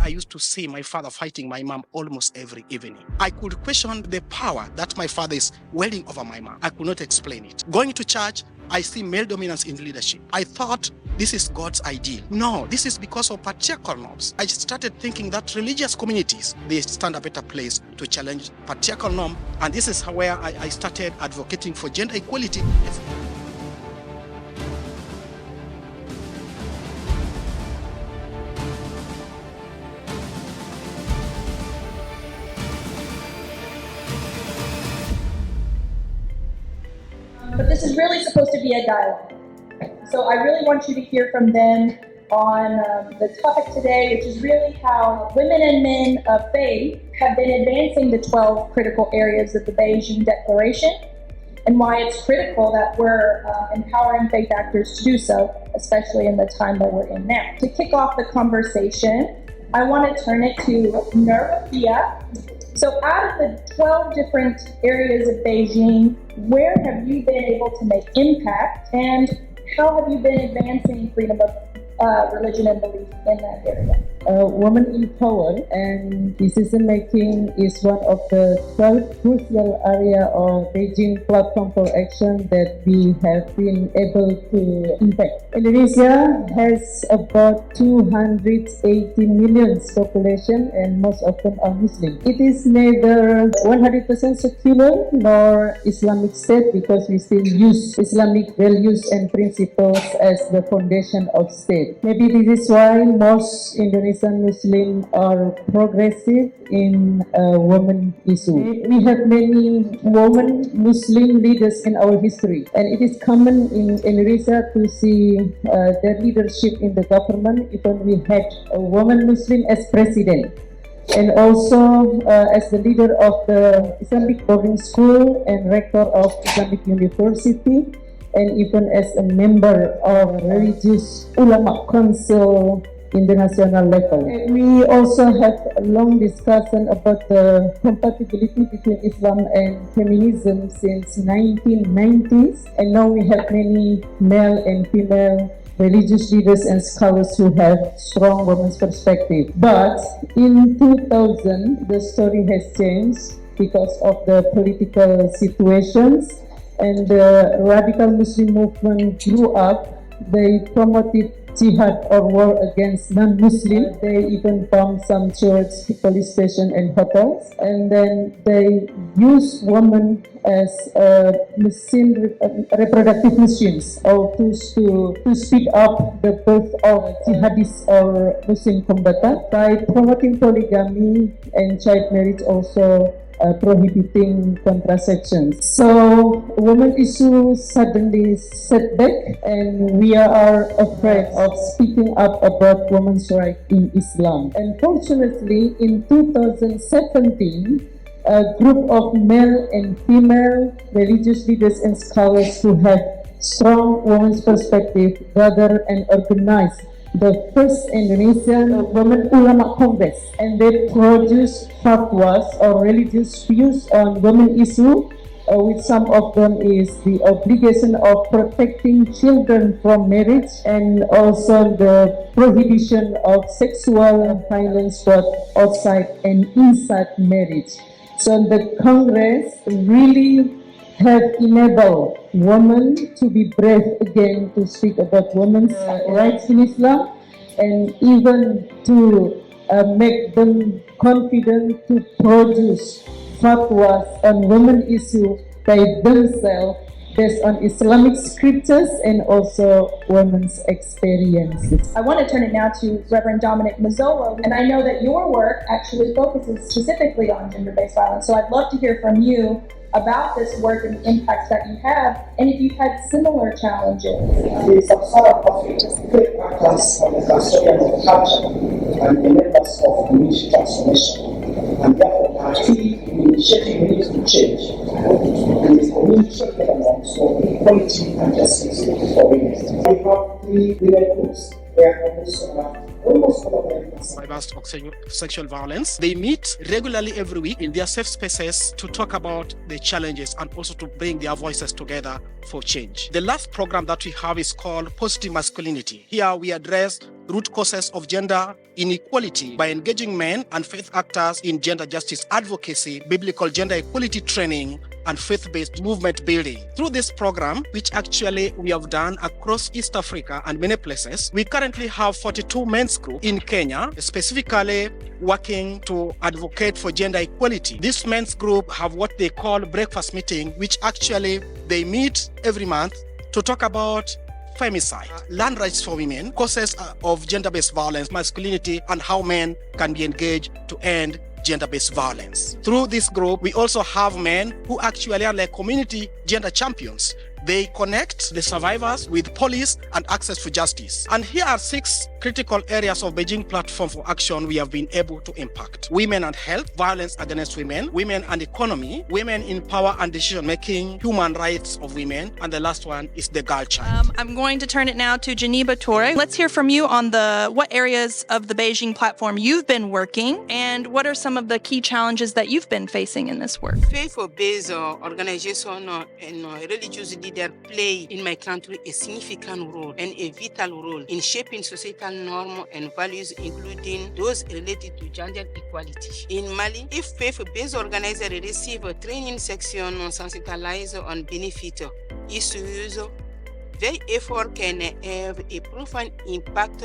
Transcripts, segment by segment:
I used to see my father fighting my mom almost every evening. I could question the power that my father is wielding over my mom. I could not explain it. Going to church, I see male dominance in leadership. I thought this is God's ideal. No, this is because of patriarchal norms. I started thinking that religious communities, they stand a better place to challenge patriarchal norm. And this is where I started advocating for gender equality. But this is really supposed to be a dialogue. So I really want you to hear from them on the topic today, which is really how women and men of faith have been advancing the 12 critical areas of the Beijing Declaration, and why it's critical that we're empowering faith actors to do so, especially in the time that we're in now. To kick off the conversation, I want to turn it to Nur Rofiah. So out of the 12 different areas of Beijing, where have you been able to make impact, and how have you been advancing freedom of religion and belief in that area? Women in power and decision making is one of the 12 crucial areas of Beijing platform for action that we have been able to impact. Indonesia has about 280 million population, and most of them are Muslim. It is neither 100% secular nor Islamic state, because we still use Islamic values and principles as the foundation of state. Maybe this is why most Indonesian Muslims are progressive in women issue. We have many women Muslim leaders in our history, and it is common in Indonesia to see their leadership in the government. Even we had a woman Muslim as president, and also as the leader of the Islamic boarding school and rector of Islamic University, and even as a member of Religious Ulama Council in the national level. We also have a long discussion about the compatibility between Islam and feminism since 1990s, and now we have many male and female religious leaders and scholars who have strong women's perspective. But in 2000, the story has changed because of the political situations, and the radical Muslim movement grew up. They promoted jihad or war against non-Muslim. They even bombed some church, police station, and hotels. And then they use women as reproductive machines, or tools to speed up the birth of jihadists or Muslim combatants by promoting polygamy and child marriage, also prohibiting contraception. So women issue suddenly set back, and we are afraid of speaking up about women's rights in Islam. Unfortunately, in 2017, a group of male and female religious leaders and scholars who have strong women's perspective gathered and organized the first Indonesian Women Ulama Congress, and they produced fatwas or religious views on women issue, which some of them is the obligation of protecting children from marriage, and also the prohibition of sexual violence both outside and inside marriage. So the Congress really have enabled women to be brave again to speak about women's rights in Islam, and even to make them confident to produce fatwas on women issue by themselves based on Islamic scriptures and also women's experiences. I want to turn it now to Reverend Dominic Mazzolo, and I know that your work actually focuses specifically on gender-based violence, so I'd love to hear from you about this work and the impacts that you have, and if you've had similar challenges. It's a sort of great class of the custodian of culture and enablers of community transformation, and therefore actively initiating needs to change, and is community elements of equality and justice for women. We have 3 women groups where almost all of them survivors of sexual violence. They meet regularly every week in their safe spaces to talk about the challenges and also to bring their voices together for change. The last program that we have is called Positive Masculinity. Here we address root causes of gender inequality by engaging men and faith actors in gender justice advocacy, biblical gender equality training, and faith-based movement building. Through this program, which actually we have done across East Africa and many places, we currently have 42 men's groups in Kenya, specifically working to advocate for gender equality. This men's group have what they call breakfast meeting, which actually they meet every month to talk about femicide, land rights for women, causes of gender-based violence, masculinity, and how men can be engaged to end gender-based violence. Through this group, we also have men who actually are like community gender champions. They connect the survivors with police and access to justice. And here are 6 critical areas of Beijing Platform for Action we have been able to impact. Women and health, violence against women, women and economy, women in power and decision-making, human rights of women, and the last one is the girl child. I'm going to turn it now to Geneva Torre. Let's hear from you on what areas of the Beijing Platform you've been working, and what are some of the key challenges that you've been facing in this work? Faith-based organization and religious leaders play in my country a significant role and a vital role in shaping societal norms and values, including those related to gender equality. In Mali, if faith-based organizers receive a training section sensitized on benefit issues, their effort can have a profound impact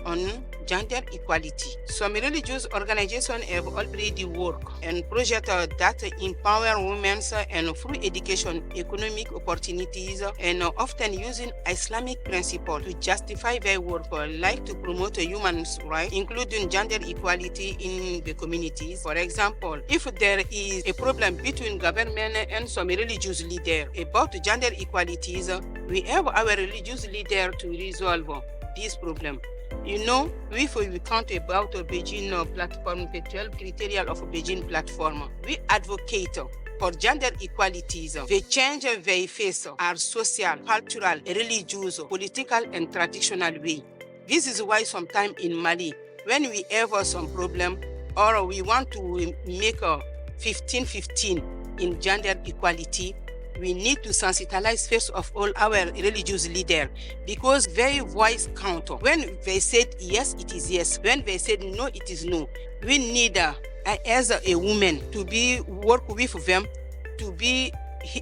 on gender equality. Some religious organizations have already worked and projects that empower women and through education, economic opportunities, and often using Islamic principles to justify their work, like to promote human rights, including gender equality in the communities. For example, if there is a problem between government and some religious leaders about gender equalities, we have our religious leader to resolve this problem. You know, if we count about the Beijing platform, the 12 criteria of Beijing platform, we advocate for gender equalities. The change they face are social, cultural, religious, political, and traditional way. This is why sometimes in Mali, when we have some problem or we want to make a 15-15 in gender equality, we need to sensitize first of all our religious leaders, because their voice counts. When they said yes, it is yes. When they said no, it is no. We need, as a woman, to be work with them, to be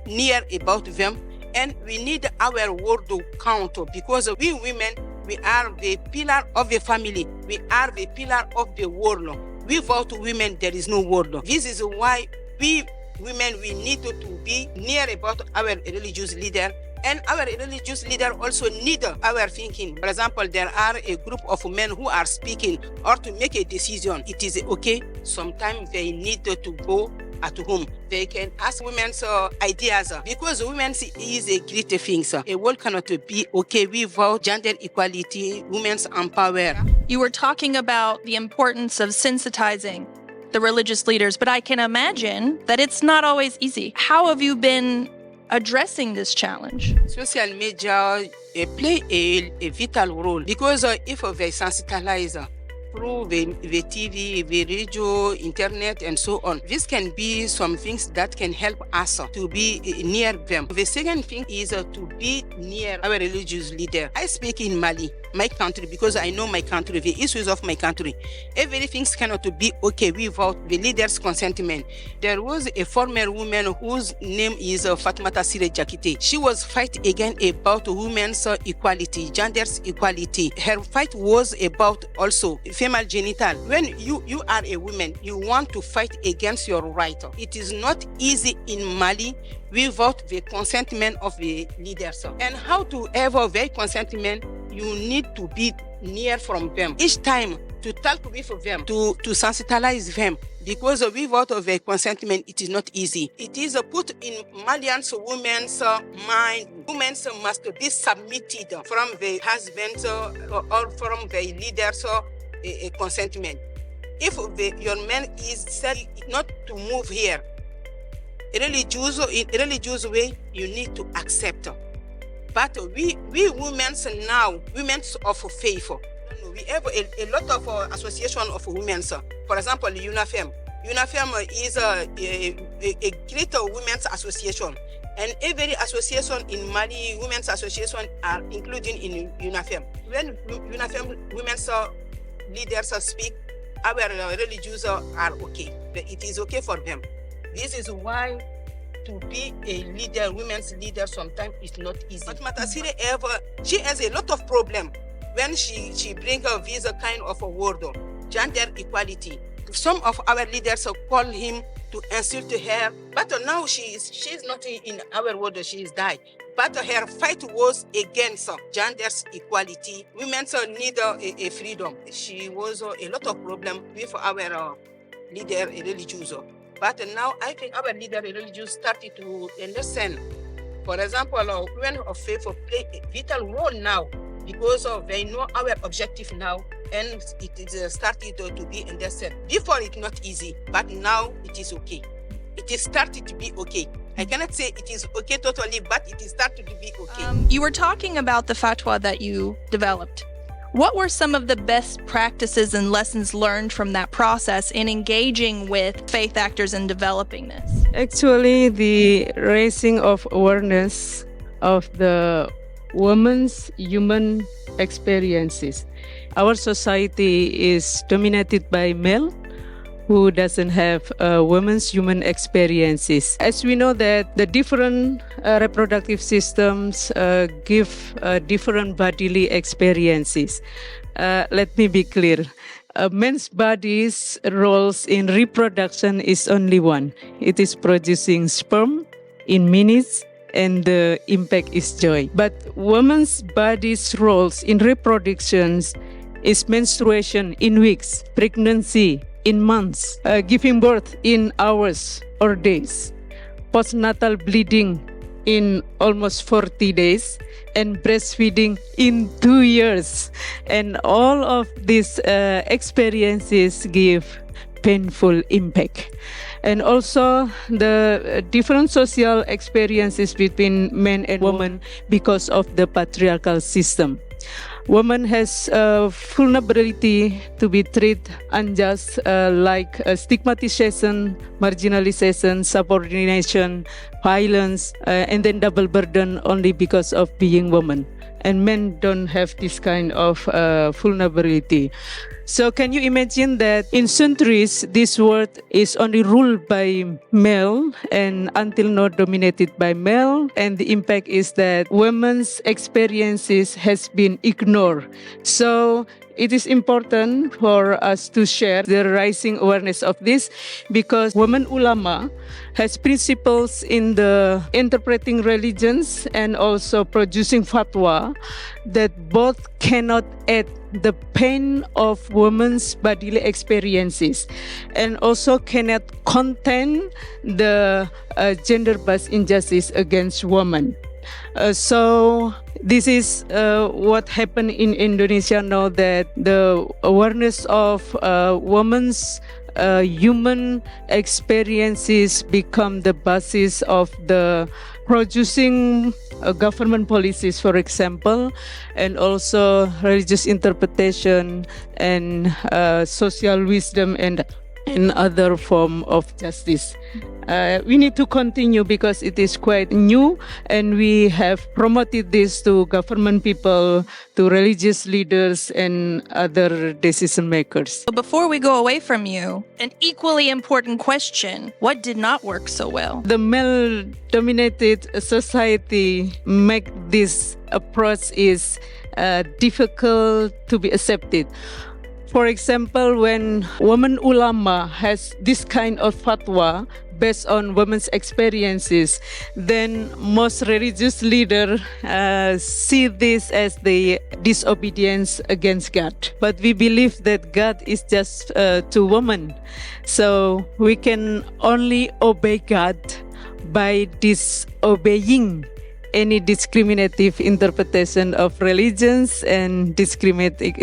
near about them, and we need our word to count, because we women, we are the pillar of the family. We are the pillar of the world. Without women, there is no world. This is why we women, we need to be near about our religious leader, and our religious leader also need our thinking. For example, there are a group of men who are speaking or to make a decision. It is okay. Sometimes they need to go at home. They can ask women's ideas, because women is a great thing. A world cannot be okay without gender equality, women's empowerment. You were talking about the importance of sensitizing the religious leaders, but I can imagine that it's not always easy. How have you been addressing this challenge? Social media play a vital role, because if they sensitize through the TV, the radio, internet, and so on, this can be some things that can help us to be near them. The second thing is to be near our religious leader. I speak in Mali, my country, because I know my country, the issues of my country. Everything cannot be okay without the leader's consentment. There was a former woman whose name is Fatmata Sire Jakite. She was fighting again about women's equality, gender's equality. Her fight was about also female genital. When you are a woman, you want to fight against your right. It is not easy in Mali without the consentment of the leaders. And how to have their consentment, you need to be near from them. Each time to talk with them, to sensitize them, because without their consentment, it is not easy. It is put in Malian women's mind. Women must be submitted from their husbands or from their leaders a consentment. If your man is said not to move here, in a religious way, you need to accept. But we women now, women of faith, we have a lot of association of women. For example, UNAFEM. UNAFEM is a great women's association. And every association in Mali, women's association are included in UNAFEM. when women's leaders speak, our religious are okay. It is okay for them. This is why to be a leader, women's leader, sometimes is not easy. But Matasire she has a lot of problem when she bring this kind of a word, gender equality. Some of our leaders call him to insult her, but now she's not in our world, she is died. But her fight was against gender equality. Women need a freedom. She was a lot of problem with our leader religious. But now I think our leader religious started to understand. For example, women of faith play a vital role now because they know our objective now, and it is started to be understood. Before it's not easy, but now it is okay. It is started to be okay. I cannot say it is okay totally, but it is started to be okay. You were talking about the fatwa that you developed. What were some of the best practices and lessons learned from that process in engaging with faith actors and developing this? Actually, the raising of awareness of the women's human experiences. Our society is dominated by male who doesn't have women's human experiences. As we know that the different reproductive systems give different bodily experiences. Let me be clear. Men's body's roles in reproduction is only one. It is producing sperm in minutes, and the impact is joy. But women's body's roles in reproductions is menstruation in weeks, pregnancy in months, giving birth in hours or days, postnatal bleeding in almost 40 days, and breastfeeding in 2 years. And all of these experiences give painful impact. And also the different social experiences between men and women because of the patriarchal system. Woman has vulnerability to be treated unjust, like stigmatization, marginalization, subordination, violence, and then double burden only because of being woman. And men don't have this kind of vulnerability. So can you imagine that in centuries, this world is only ruled by male and until now dominated by male. And the impact is that women's experiences has been ignored. So it is important for us to share the rising awareness of this because women ulama has principles in the interpreting religions and also producing fatwa that both cannot add the pain of women's bodily experiences and also cannot contain the gender-based injustice against women. So this is what happened in Indonesia now, that the awareness of women's human experiences become the basis of the producing government policies, for example, and also religious interpretation and social wisdom and other form of justice. We need to continue because it is quite new, and we have promoted this to government people, to religious leaders and other decision makers. So before we go away from you, an equally important question: what did not work so well? The male-dominated society make this approach is difficult to be accepted. For example, when women ulama has this kind of fatwa based on women's experiences, then most religious leaders see this as the disobedience against God. But we believe that God is just to women. So we can only obey God by disobeying any discriminative interpretation of religions and discriminative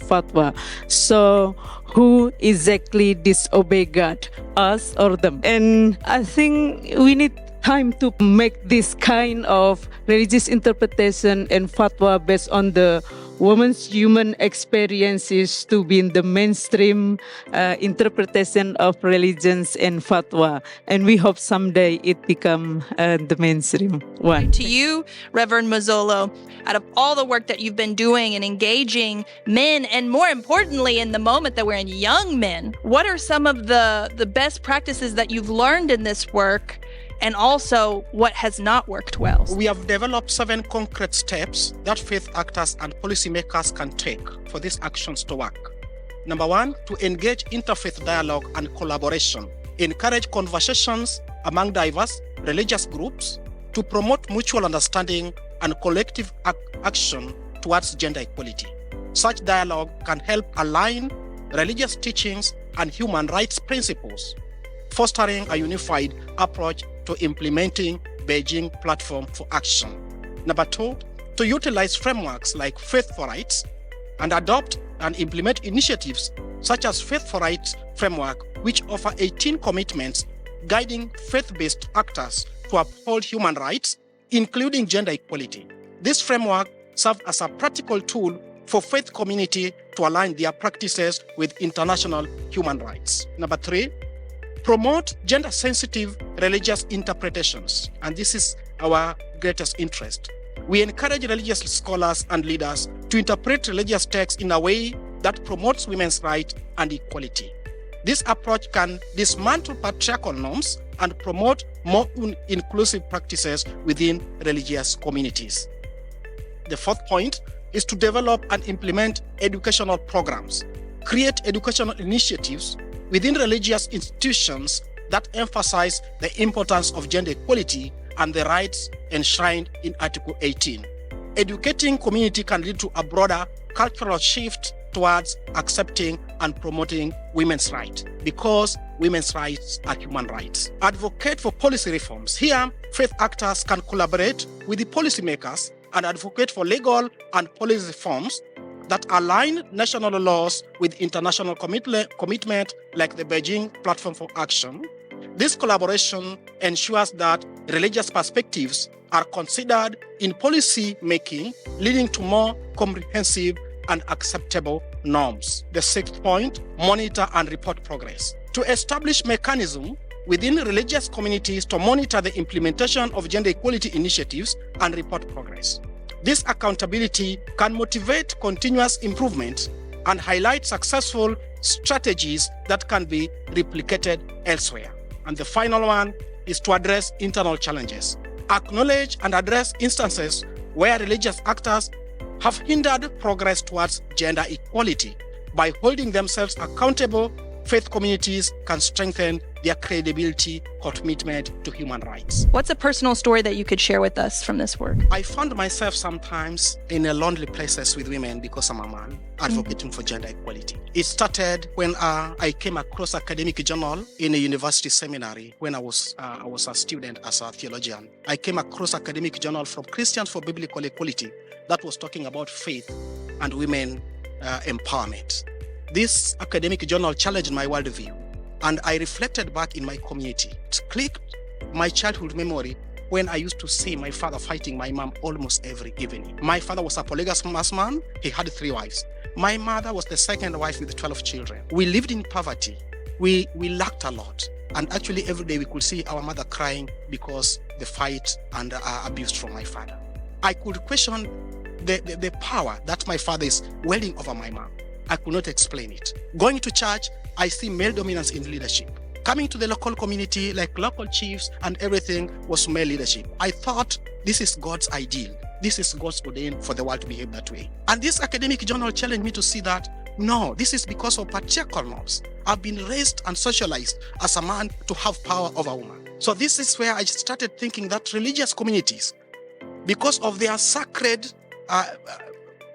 fatwa. So who exactly disobey God, us or them? And I think we need time to make this kind of religious interpretation and fatwa based on the women's human experiences to be in the mainstream interpretation of religions and fatwa. And we hope someday it become the mainstream one. To you, Reverend Mazzolo, out of all the work that you've been doing and engaging men, and more importantly, in the moment that we're in, young men, what are some of the best practices that you've learned in this work, and also what has not worked well? We have developed 7 concrete steps that faith actors and policymakers can take for these actions to work. Number 1, to engage interfaith dialogue and collaboration, encourage conversations among diverse religious groups to promote mutual understanding and collective action towards gender equality. Such dialogue can help align religious teachings and human rights principles, fostering a unified approach to implementing Beijing Platform for Action. Number 2, to utilize frameworks like Faith for Rights and adopt and implement initiatives such as Faith for Rights framework, which offer 18 commitments guiding faith-based actors to uphold human rights, including gender equality. This framework serves as a practical tool for faith community to align their practices with international human rights. Number 3, promote gender-sensitive religious interpretations, and this is our greatest interest. We encourage religious scholars and leaders to interpret religious texts in a way that promotes women's rights and equality. This approach can dismantle patriarchal norms and promote more inclusive practices within religious communities. The 4th point is to develop and implement educational programs, create educational initiatives within religious institutions that emphasize the importance of gender equality and the rights enshrined in Article 18. Educating community can lead to a broader cultural shift towards accepting and promoting women's rights, because women's rights are human rights. Advocate for policy reforms. Here, faith actors can collaborate with the policymakers and advocate for legal and policy reforms that align national laws with international commitment like the Beijing Platform for Action. This collaboration ensures that religious perspectives are considered in policy making, leading to more comprehensive and acceptable norms. The 6th point, monitor and report progress. To establish mechanisms within religious communities to monitor the implementation of gender equality initiatives and report progress. This accountability can motivate continuous improvement and highlight successful strategies that can be replicated elsewhere. And the final one is to address internal challenges. Acknowledge and address instances where religious actors have hindered progress towards gender equality. By holding themselves accountable, faith communities can strengthen their credibility, commitment to human rights. What's a personal story that you could share with us from this work? I found myself sometimes in lonely places with women because I'm a man advocating for gender equality. It started when I came across academic journal in a university seminary when I was a student as a theologian. I came across academic journal from Christians for Biblical Equality that was talking about faith and women empowerment. This academic journal challenged my worldview, and I reflected back in my community. It clicked my childhood memory when I used to see my father fighting my mom almost every evening. My father was a polygamous man. He had 3 wives. My mother was the second wife with 12 children. We lived in poverty. We lacked a lot. And actually every day we could see our mother crying because the fight and abuse from my father. I could question the power that my father is wielding over my mom. I could not explain it. Going to church, I see male dominance in leadership. Coming to the local community, like local chiefs and everything was male leadership. I thought this is God's ideal. This is God's ordained for the world to behave that way. And this academic journal challenged me to see that, no, this is because of patriarchal norms. I've been raised and socialized as a man to have power over a woman. So this is where I started thinking that religious communities, because of their sacred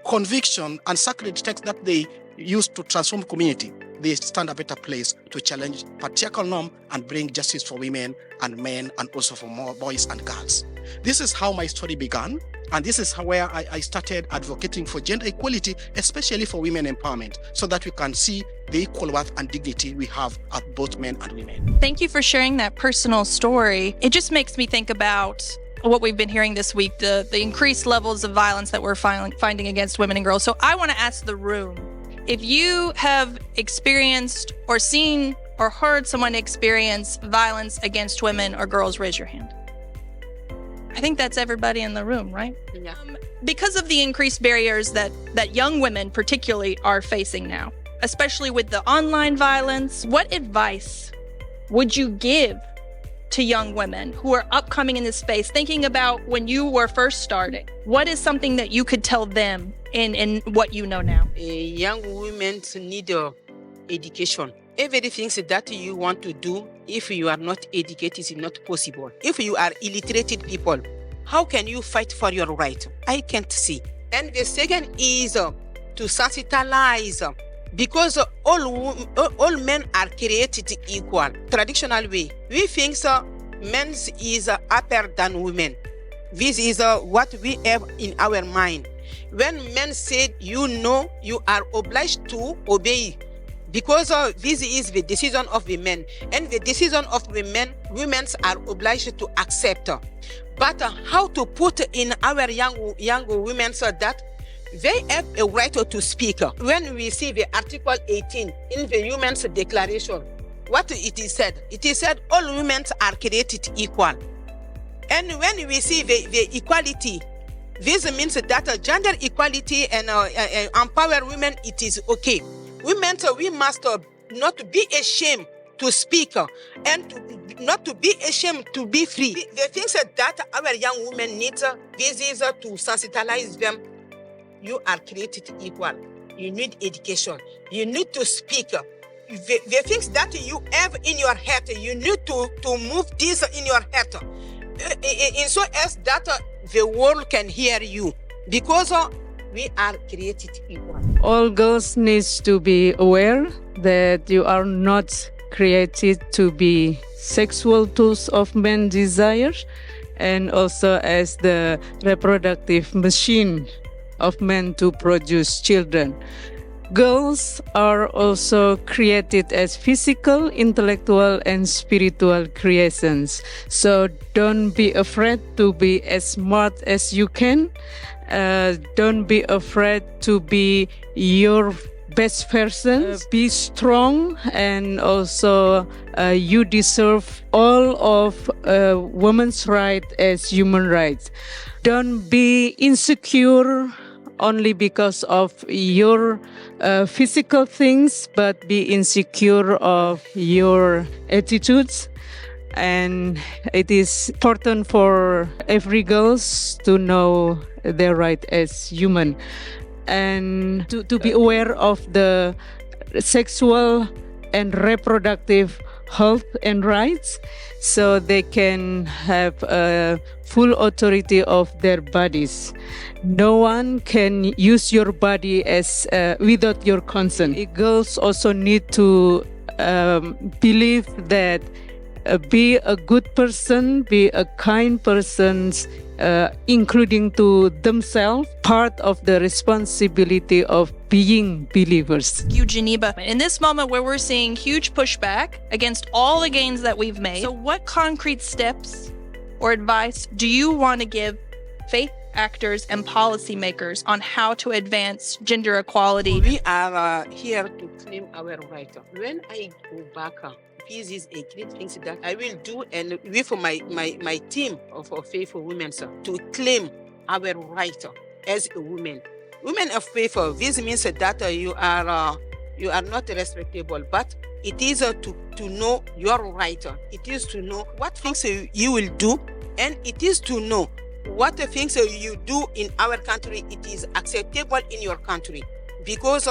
conviction and sacred text that they use to transform community, they stand a better place to challenge patriarchal norm and bring justice for women and men and also for more boys and girls. This is how my story began, and this is where I started advocating for gender equality, especially for women empowerment, so that we can see the equal worth and dignity we have as both men and women. Thank you for sharing that personal story. It just makes me think about what we've been hearing this week, the increased levels of violence that we're finding against women and girls. So I want to ask the room, if you have experienced or seen or heard someone experience violence against women or girls, raise your hand. I think that's everybody in the room, right? Yeah. Because of the increased barriers that young women particularly are facing now, especially with the online violence, what advice would you give to young women who are upcoming in this space, thinking about when you were first starting? What is something that you could tell them in what you know now? Young women need education. Everything that you want to do, if you are not educated, is not possible. If you are illiterate people, how can you fight for your right? I can't see. And the second is to sensitize, because all men are created equal. Traditional way, we think men is upper than women. This is what we have in our mind. When men said, you are obliged to obey, because this is the decision of the men, and the decision of the men, women are obliged to accept. But how to put in our young women so that they have a right to speak? When we see the Article 18 in the Human's Declaration, what it is said? It is said all women are created equal. And when we see the equality, this means that gender equality and empower women, it is okay. Women, we must not be ashamed to speak and not to be ashamed to be free. The things that our young women need, this is to sensitize them. You are created equal. You need education. You need to speak. The things that you have in your head, you need to move this in your head, in so as that the world can hear you, because we are created equal. All girls need to be aware that you are not created to be sexual tools of men's desires, and also as the reproductive machine of men to produce children. Girls are also created as physical, intellectual, and spiritual creations. So don't be afraid to be as smart as you can. Don't be afraid to be your best person. Be strong, and also you deserve all of women's rights as human rights. Don't be insecure only because of your physical things, but be insecure of your attitudes. And it is important for every girls to know their right as human, and to be aware of the sexual and reproductive health and rights, so they can have a full authority of their bodies. No one can use your body as without your consent. Girls also need to believe that be a good person, be a kind person, including to themselves, part of the responsibility of being believers. You, Geneva, in this moment where we're seeing huge pushback against all the gains that we've made, so what concrete steps or advice do you want to give faith actors and policymakers on how to advance gender equality? We are here to claim our right. When I go back, this is a great thing that I will do, and with my team of faithful women, to claim our right as a woman. Women of faith, this means that you are not respectable, but it is to know your right. It is to know what things you will do, and it is to know what things you do in our country, it is acceptable in your country. Because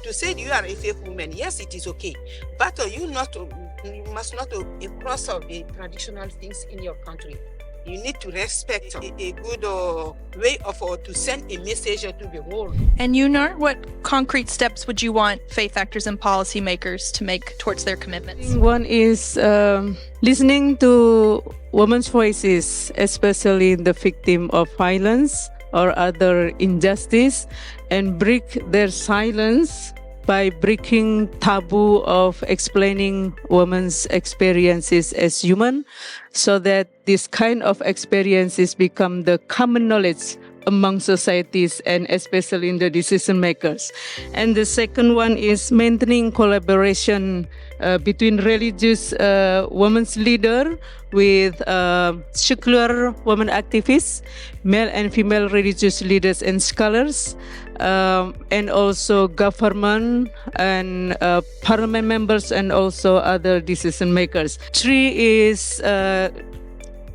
to say you are a faithful woman, yes, it is okay, but you must not cross the traditional things in your country. You need to respect a good way of to send a message to the world. And you, Nur, what concrete steps would you want faith actors and policymakers to make towards their commitments? One is listening to women's voices, especially the victim of violence or other injustice, and break their silence by breaking taboo of explaining women's experiences as human, so that this kind of experiences become the common knowledge among societies and especially in the decision makers. And the second one is maintaining collaboration between religious women's leader with secular women activists, male and female religious leaders and scholars, and also government and parliament members and also other decision makers. Three is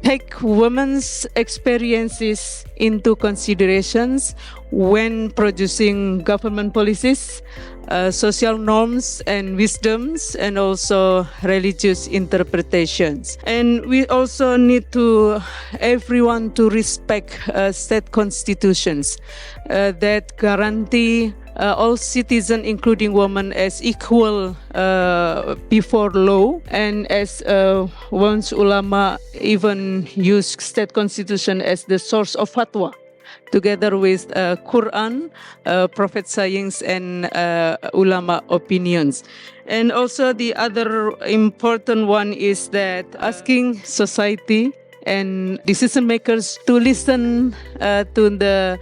take women's experiences into considerations when producing government policies, social norms and wisdoms, and also religious interpretations. And we also need to everyone to respect state constitutions that guarantee all citizens, including women, as equal before law. And as once ulama even used state constitution as the source of fatwa, together with Quran, prophet sayings, and ulama opinions. And also the other important one is that asking society and decision makers to listen to the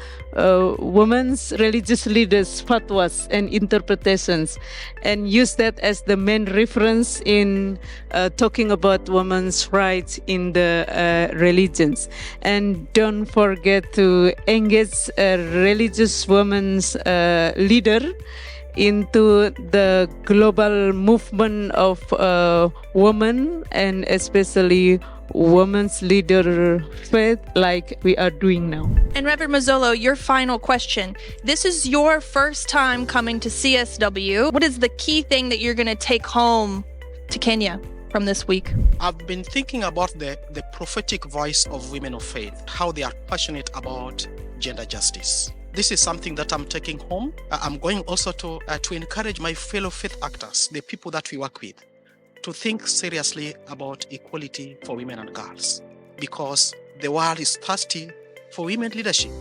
women's religious leaders' fatwas and interpretations, and use that as the main reference in talking about women's rights in the religions. And don't forget to engage a religious women's leader into the global movement of women, and especially women's leader faith, like we are doing now. And Reverend Mazzolo, your final question. This is your first time coming to CSW. What is the key thing that you're going to take home to Kenya from this week? I've been thinking about the prophetic voice of women of faith, how they are passionate about gender justice. This is something that I'm taking home. I'm going also to encourage my fellow faith actors, the people that we work with, to think seriously about equality for women and girls, because the world is thirsty for women leadership.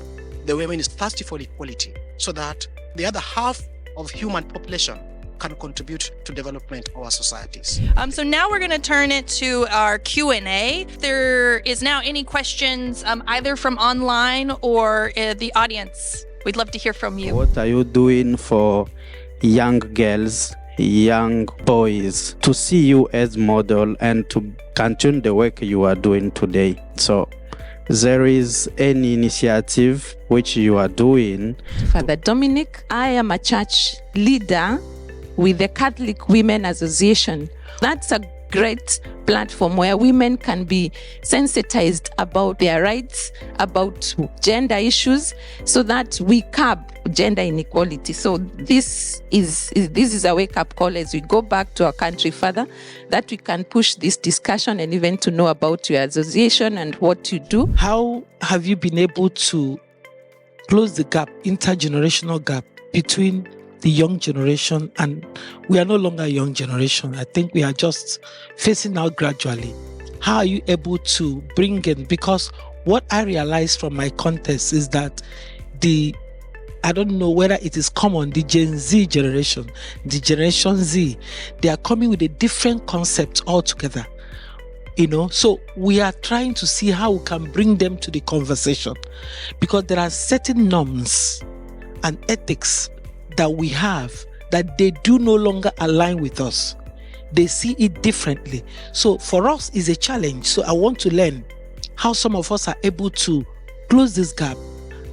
The women is thirsty for equality, so that the other half of human population can contribute to development of our societies. So now we're going to turn it to our Q&A. If there is now any questions, either from online or the audience, we'd love to hear from you. What are you doing for young girls, young boys, to see you as model and to continue the work you are doing today? So there is any initiative which you are doing? Father Dominic, I am a church leader with the Catholic Women Association. That's a great platform where women can be sensitized about their rights, about gender issues, so that we curb gender inequality. So this is a wake-up call as we go back to our country, Father, that we can push this discussion and even to know about your association and what you do. How have you been able to close the gap, intergenerational gap, between the young generation, and we are no longer a young generation. I think we are just phasing out gradually. How are you able to bring in, because what I realized from my context is that I don't know whether it is common, the Gen Z generation, the Generation Z, they are coming with a different concept altogether. So we are trying to see how we can bring them to the conversation, because there are certain norms and ethics that we have that they do no longer align with us. They see it differently. So for us, it's a challenge. So I want to learn how some of us are able to close this gap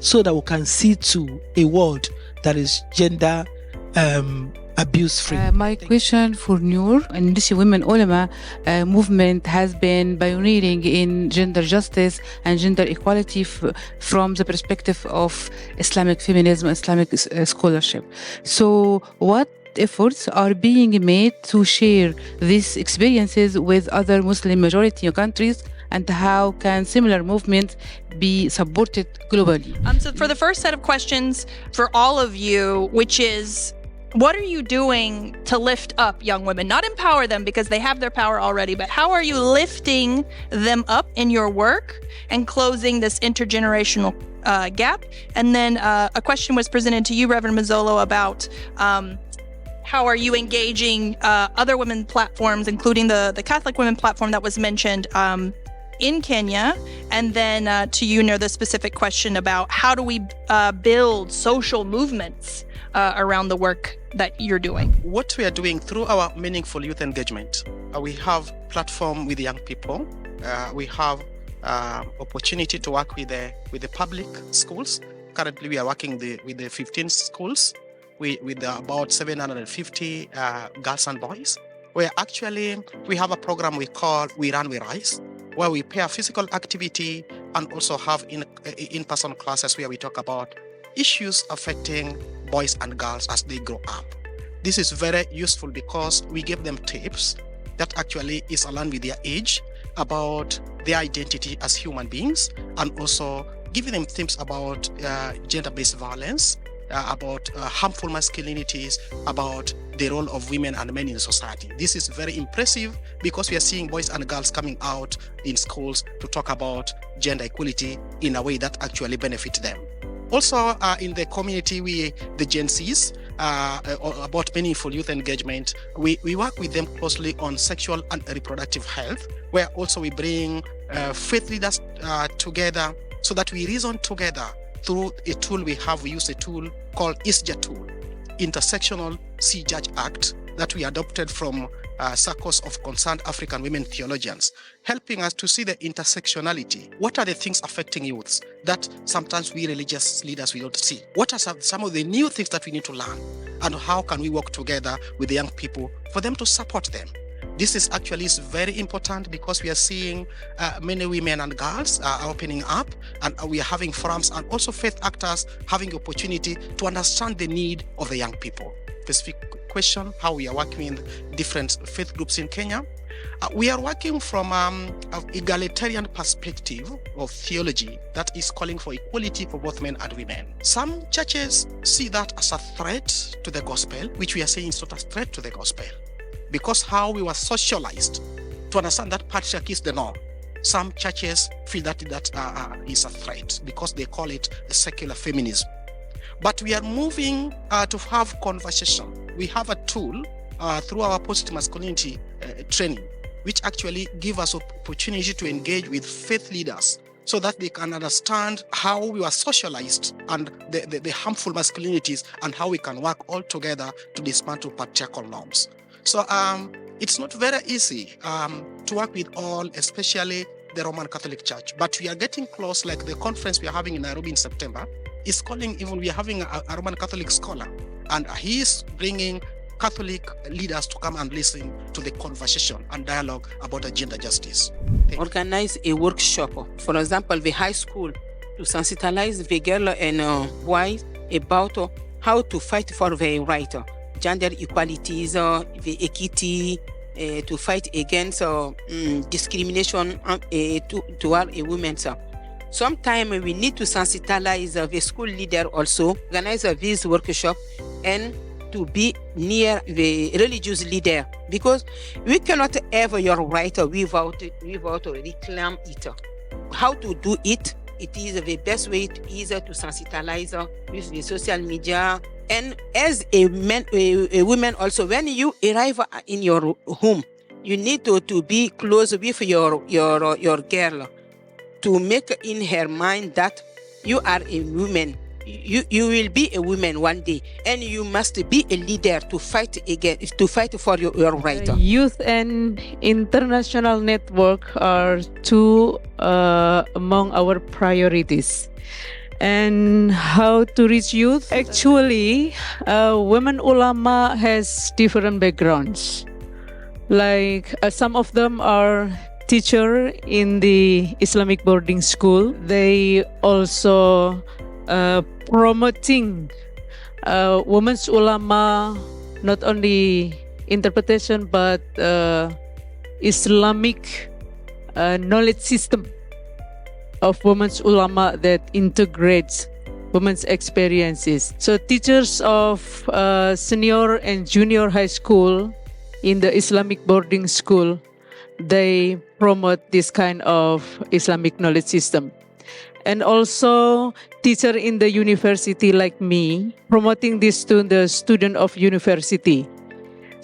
so that we can see to a world that is gender abuse-free. My question for Nur, and Missie Women Ulama movement has been pioneering in gender justice and gender equality from the perspective of Islamic feminism, Islamic scholarship. So what efforts are being made to share these experiences with other Muslim majority countries, and how can similar movements be supported globally? So for the first set of questions for all of you, which is, what are you doing to lift up young women? Not empower them, because they have their power already, but how are you lifting them up in your work and closing this intergenerational gap? And then a question was presented to you, Reverend Mazzolo, about How are you engaging other women platforms, including the Catholic Women platform that was mentioned in Kenya? And then to you, Nur, the specific question about how do we build social movements around the work that you're doing? What we are doing through our meaningful youth engagement, we have platform with young people. We have opportunity to work with the public schools. Currently, we are working with the 15 schools with about 750 girls and boys. Where actually we have a program we call We Run, We Rise, where we pair physical activity and also have in-person classes where we talk about issues affecting boys and girls as they grow up. This is very useful because we give them tips that actually is aligned with their age about their identity as human beings, and also giving them tips about gender-based violence, about harmful masculinities, about the role of women and men in society. This is very impressive because we are seeing boys and girls coming out in schools to talk about gender equality in a way that actually benefits them. Also in the community, the Gen Zs, about meaningful youth engagement, we work with them closely on sexual and reproductive health, where also we bring faith leaders together so that we reason together through a tool we use a tool called JISRA tool, Intersectional See Judge Act, that we adopted from circles of concerned African women theologians, helping us to see the intersectionality. What are the things affecting youths that sometimes we religious leaders we don't see? What are some of the new things that we need to learn? And how can we work together with the young people for them to support them? This is actually very important because we are seeing many women and girls are opening up, and we are having forums and also faith actors having the opportunity to understand the need of the young people. Specific question, how we are working with different faith groups in Kenya. We are working from an egalitarian perspective of theology that is calling for equality for both men and women. Some churches see that as a threat to the gospel, which we are saying is not a threat to the gospel, because how we were socialized to understand that patriarchy is the norm. Some churches feel that is a threat because they call it a secular feminism. But we are moving to have conversation. We have a tool through our positive masculinity training, which actually give us opportunity to engage with faith leaders so that they can understand how we are socialized and the harmful masculinities, and how we can work all together to dismantle patriarchal norms. So it's not very easy to work with all, especially the Roman Catholic Church, but we are getting close. Like the conference we are having in Nairobi in September is calling, even we are having a Roman Catholic scholar, and he is bringing Catholic leaders to come and listen to the conversation and dialogue about gender justice. Organize a workshop, for example, the high school, to sensitize the girl and boys about how to fight for the right, gender equalities, the equity, to fight against discrimination toward a woman. Sometimes we need to sensitize the school leader also, organize this workshop, and to be near the religious leader, because we cannot have your right without reclaim it. How to do it? It is the best way is to sensitize with the social media. And as a woman also, when you arrive in your home, you need to be close with your girl, to make in her mind that you are a woman. You will be a woman one day, and you must be a leader to fight for your right. Youth and international network are two among our priorities. And how to reach youth? Actually, women ulama has different backgrounds. Like some of them are teacher in the Islamic boarding school. They also promoting women's ulama, not only interpretation but Islamic knowledge system of women's ulama that integrates women's experiences. So teachers of senior and junior high school in the Islamic boarding school, they promote this kind of Islamic knowledge system. And also teacher in the university like me, promoting this to the student of university.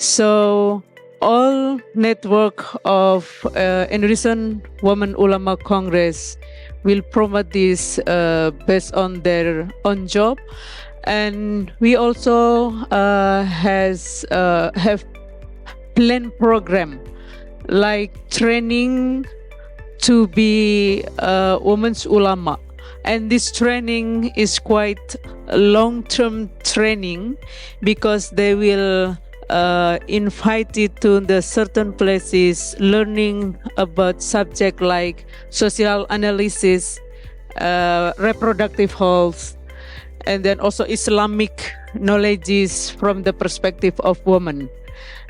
So all network of Indonesian Women Ulama Congress will promote this based on their own job, and we also have planned program like training to be women's ulama, and this training is quite a long-term training because they will invited to the certain places, learning about subject like social analysis, reproductive health, and then also Islamic knowledges from the perspective of women.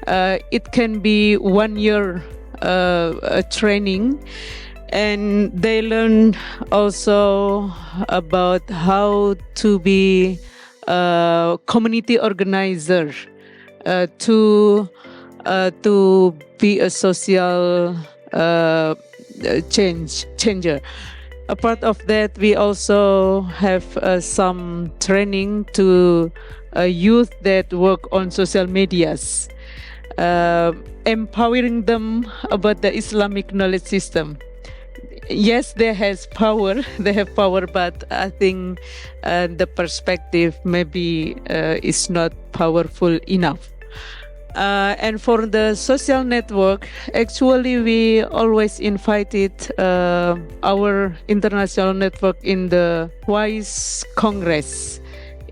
It can be 1 year training, and they learn also about how to be a community organizer. To be a social changer. A part of that, we also have some training to youth that work on social medias, empowering them about the Islamic knowledge system. Yes, they have power, but I think the perspective maybe is not powerful enough. And for the social network, actually we always invited our international network in the twice Congress.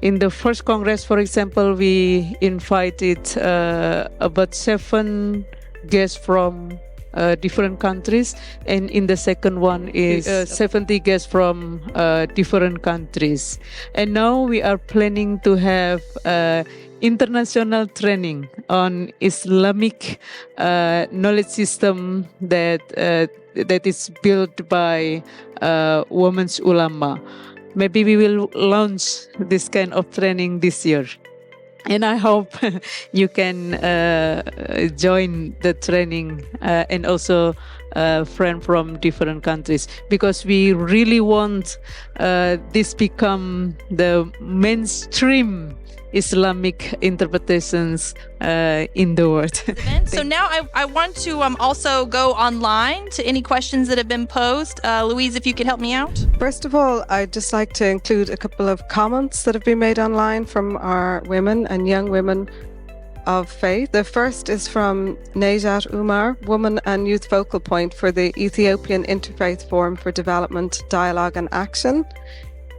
In the first Congress, for example, we invited about 7 guests from different countries, and in the second one is 70 guests from different countries. And now we are planning to have international training on Islamic knowledge system that is built by women's ulama. Maybe we will launch this kind of training this year. And I hope you can join the training and also friends from different countries, because we really want this become the mainstream Islamic interpretations in the world. So now I want to also go online to any questions that have been posed. Louise, if you could help me out. First of all, I'd just like to include a couple of comments that have been made online from our women and young women of faith. The first is from Nejat Umar, Woman and Youth Focal Point for the Ethiopian Interfaith Forum for Development, Dialogue and Action.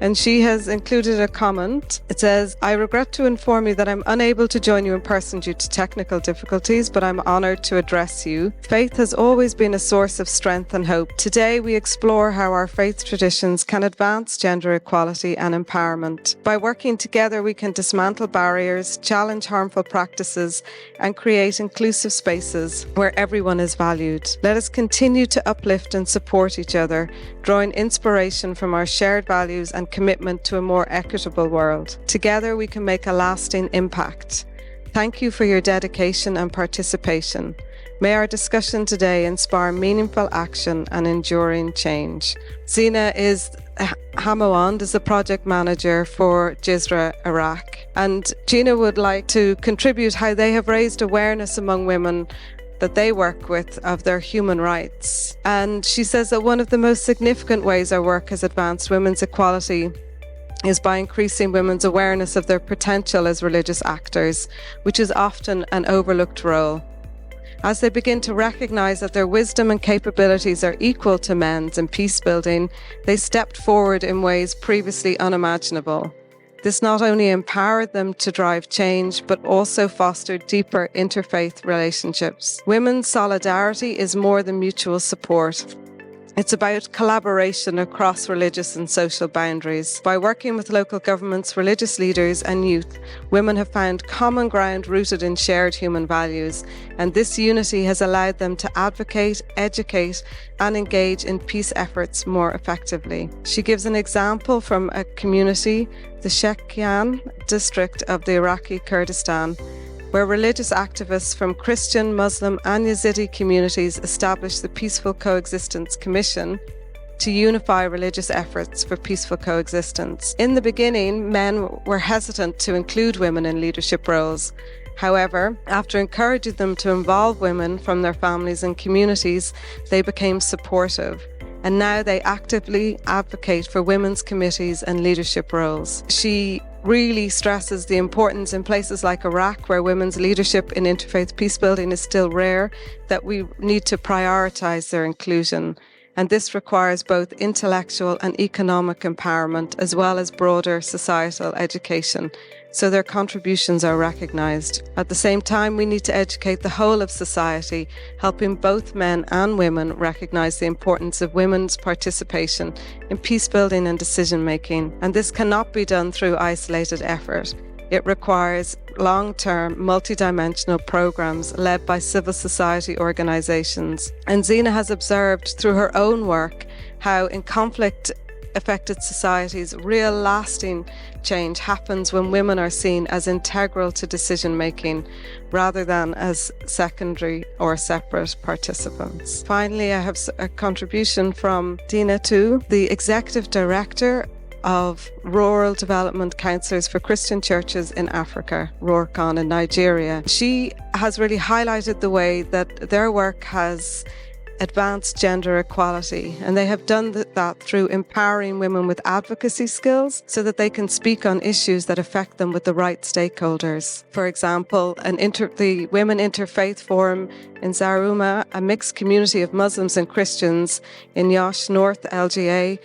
And she has included a comment. It says, I regret to inform you that I'm unable to join you in person due to technical difficulties, but I'm honoured to address you. Faith has always been a source of strength and hope. Today, we explore how our faith traditions can advance gender equality and empowerment. By working together, we can dismantle barriers, challenge harmful practices, and create inclusive spaces where everyone is valued. Let us continue to uplift and support each other, drawing inspiration from our shared values and commitment to a more equitable world. Together, we can make a lasting impact. Thank you for your dedication and participation. May our discussion today inspire meaningful action and enduring change. Zina Hamawand is the project manager for JISRA Iraq, and Gina would like to contribute how they have raised awareness among women that they work with of their human rights. And she says that one of the most significant ways our work has advanced women's equality is by increasing women's awareness of their potential as religious actors, which is often an overlooked role. As they begin to recognize that their wisdom and capabilities are equal to men's in peace building, they stepped forward in ways previously unimaginable. This not only empowered them to drive change, but also fostered deeper interfaith relationships. Women's solidarity is more than mutual support. It's about collaboration across religious and social boundaries. By working with local governments, religious leaders and youth, women have found common ground rooted in shared human values, and this unity has allowed them to advocate, educate, and engage in peace efforts more effectively. She gives an example from a community, the Shekian district of the Iraqi Kurdistan, where religious activists from Christian, Muslim and Yazidi communities established the Peaceful Coexistence Commission to unify religious efforts for peaceful coexistence. In the beginning, men were hesitant to include women in leadership roles. However, after encouraging them to involve women from their families and communities, they became supportive. And now they actively advocate for women's committees and leadership roles. She really stresses the importance in places like Iraq, where women's leadership in interfaith peacebuilding is still rare, that we need to prioritize their inclusion. And this requires both intellectual and economic empowerment, as well as broader societal education, so their contributions are recognized. At the same time, we need to educate the whole of society, helping both men and women recognize the importance of women's participation in peacebuilding and decision-making. And this cannot be done through isolated effort. It requires long-term, multidimensional programs led by civil society organizations. And Zina has observed through her own work how in conflict-affected societies, real lasting change happens when women are seen as integral to decision-making rather than as secondary or separate participants. Finally, I have a contribution from Dina Tu, the Executive Director of Rural Development Councillors for Christian Churches in Africa, RORCON in Nigeria. She has really highlighted the way that their work has advanced gender equality, and they have done that through empowering women with advocacy skills so that they can speak on issues that affect them with the right stakeholders. For example, the Women Interfaith Forum in Zaruma, a mixed community of Muslims and Christians in Yosh North, LGA,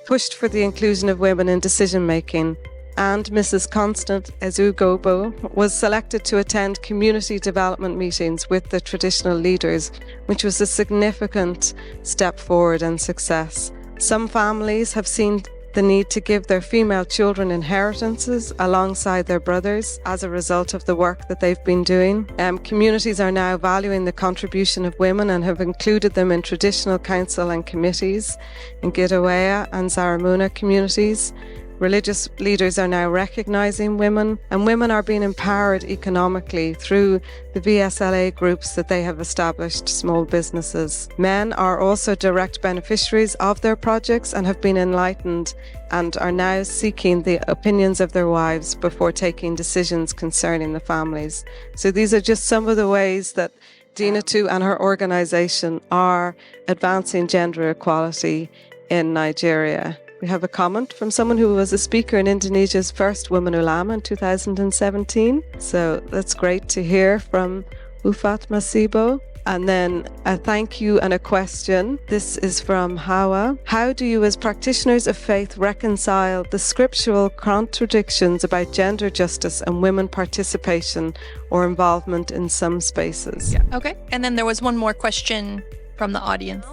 pushed for the inclusion of women in decision-making, and Mrs. Constant Ezugobo was selected to attend community development meetings with the traditional leaders, which was a significant step forward and success. Some families have seen the need to give their female children inheritances alongside their brothers as a result of the work that they've been doing. Communities are now valuing the contribution of women and have included them in traditional council and committees in Gidawaya and Zaramuna communities. Religious leaders are now recognising women, and women are being empowered economically through the VSLA groups that they have established, small businesses. Men are also direct beneficiaries of their projects and have been enlightened and are now seeking the opinions of their wives before taking decisions concerning the families. So these are just some of the ways that Dina Tu and her organisation are advancing gender equality in Nigeria. We have a comment from someone who was a speaker in Indonesia's first Women Ulama in 2017. So that's great to hear from Ufat Masibo. And then a thank you and a question. This is from Hawa. How do you as practitioners of faith reconcile the scriptural contradictions about gender justice and women participation or involvement in some spaces? Yeah. Okay. And then there was one more question from the audience.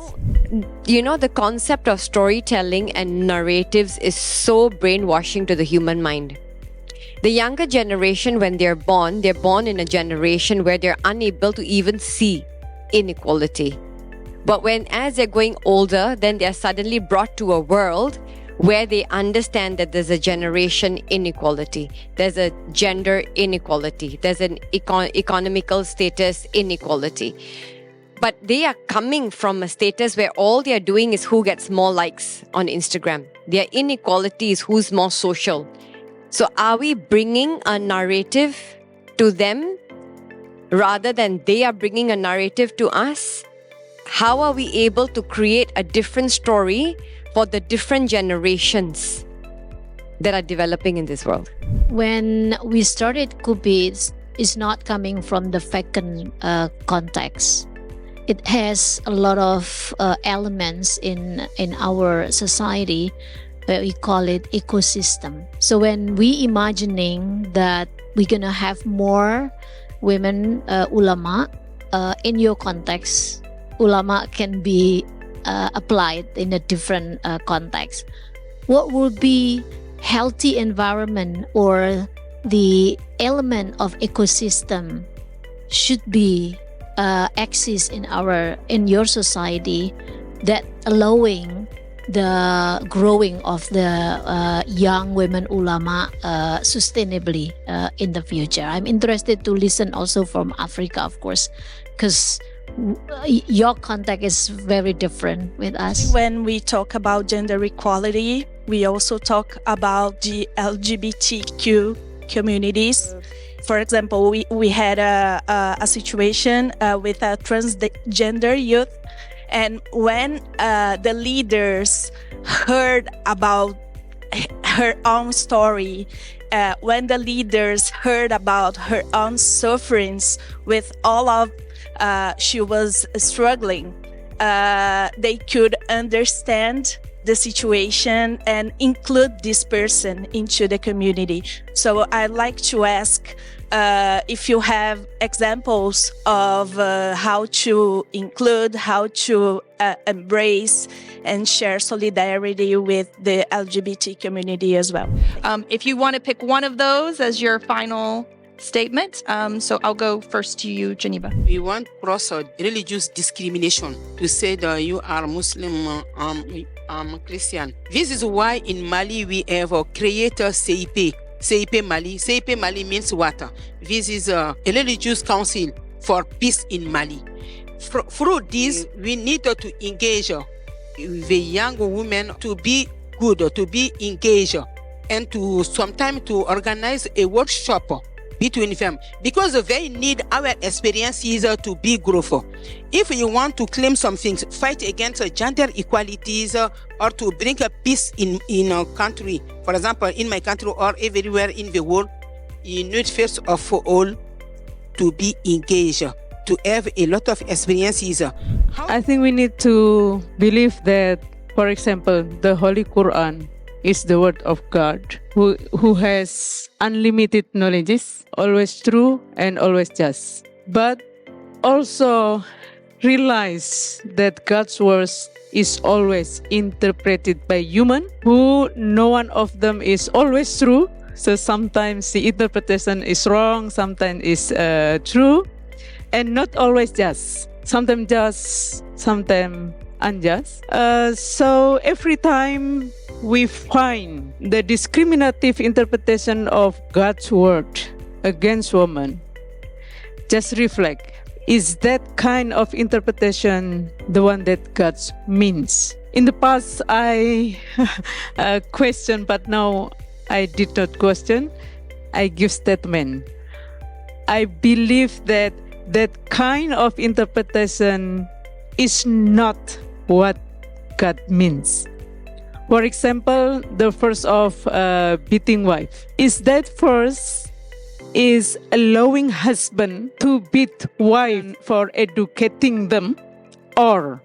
You know, the concept of storytelling and narratives is so brainwashing to the human mind. The younger generation, when they're born in a generation where they're unable to even see inequality. But as they're going older, then they're suddenly brought to a world where they understand that there's a generation inequality, there's a gender inequality, there's an economical status inequality. But they are coming from a status where all they are doing is who gets more likes on Instagram. Their inequality is who's more social. So are we bringing a narrative to them rather than they are bringing a narrative to us? How are we able to create a different story for the different generations that are developing in this world? When we started KUPI, it's not coming from the vacant context. It has a lot of elements in our society where we call it ecosystem. So when we imagining that we're gonna have more women ulama, in your context, ulama can be applied in a different context. What would be healthy environment or the element of ecosystem should be exist in your society that allowing the growing of the young women ulama sustainably in the future. I'm interested to listen also from Africa, of course, because your context is very different with us. When we talk about gender equality, we also talk about the LGBTQ communities. For example, we had a situation with a transgender youth, and when the leaders heard about her own story, when the leaders heard about her own sufferings with all of she was struggling, they could understand the situation and include this person into the community. So I'd like to ask if you have examples of how to include, how to embrace and share solidarity with the LGBT community as well. If you want to pick one of those as your final statement, so I'll go first to you, Geneva. We want cross religious discrimination to say that you are Muslim, Christian. This is why in Mali we have a creator CIP. CIP Mali. CIP Mali means what? This is a religious council for peace in Mali. Through this, we need to engage the young women to be good, to be engaged, and to sometimes to organize a workshop between them, because they need our experiences to be growth. If you want to claim some things, fight against gender equalities or to bring a peace in a country, for example, in my country or everywhere in the world, you need first of all to be engaged, to have a lot of experiences. I think we need to believe that, for example, the Holy Quran is the word of God, who has unlimited knowledge, always true and always just. But also realize that God's words is always interpreted by human, who no one of them is always true. So sometimes the interpretation is wrong, sometimes is true, and not always just. Sometimes just, sometimes unjust. So every time we find the discriminative interpretation of God's word against women, just reflect, is that kind of interpretation the one that God means? In the past, I questioned, but now I did not question. I give statement. I believe that that kind of interpretation is not what God means. For example, the verse of beating wife. Is that verse is allowing husband to beat wife for educating them, or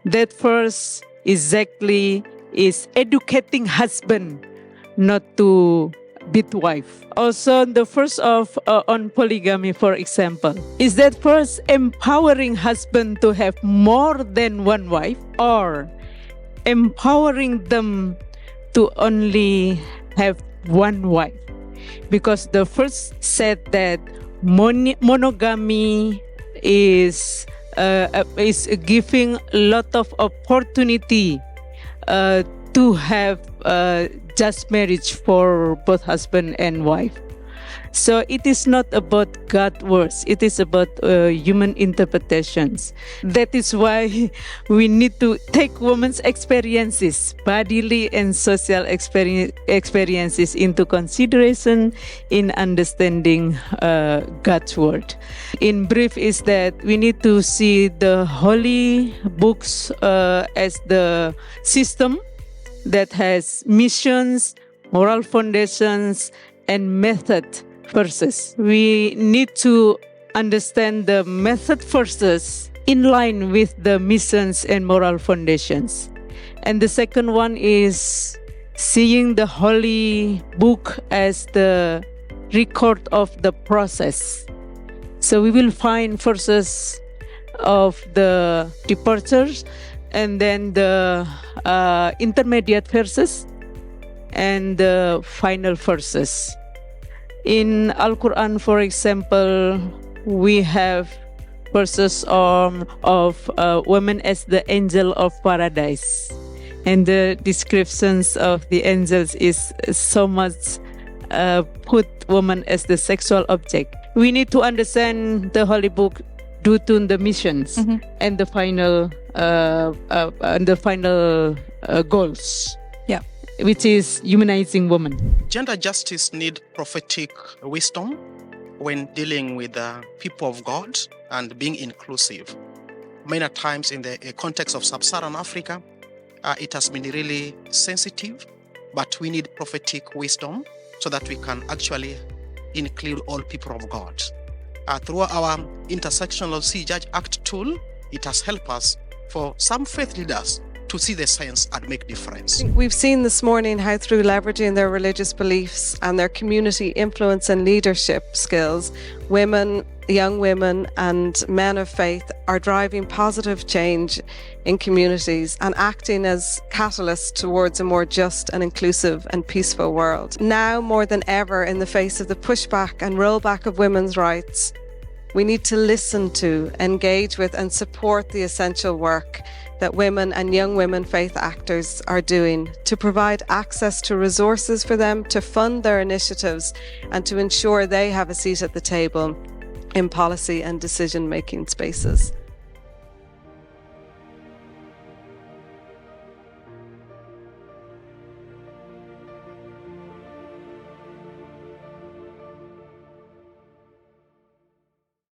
that verse exactly is educating husband not to beat wife? Also, the verse of on polygamy, for example, is that verse empowering husband to have more than one wife, or empowering them to only have one wife? Because the first said that monogamy is giving a lot of opportunity to have just marriage for both husband and wife. So it is not about God's words, it is about human interpretations. That is why we need to take women's experiences, bodily and social experiences into consideration in understanding God's word. In brief is that we need to see the holy books as the system that has missions, moral foundations, and method verses. We need to understand the method verses in line with the missions and moral foundations. And the second one is seeing the holy book as the record of the process. So we will find verses of the departures, and then the intermediate verses, and the final verses. In Al-Quran, for example, we have verses of women as the angel of paradise. And the descriptions of the angels is so much put woman as the sexual object. We need to understand the Holy Book due to the missions and the final goals. Yeah. Which is humanizing women. Gender justice needs prophetic wisdom, when dealing with the people of God and being inclusive. Many times in the context of sub-Saharan Africa, it has been really sensitive, but we need prophetic wisdom so that we can actually include all people of God. Through our Intersectional See Judge Act tool, it has helped us for some faith leaders to see the sense and make difference. We've seen this morning how through leveraging their religious beliefs and their community influence and leadership skills, women, young women and men of faith are driving positive change in communities and acting as catalysts towards a more just and inclusive and peaceful world. Now more than ever, in the face of the pushback and rollback of women's rights, we need to listen to, engage with and support the essential work that women and young women faith actors are doing to provide access to resources for them, to fund their initiatives and to ensure they have a seat at the table in policy and decision-making spaces.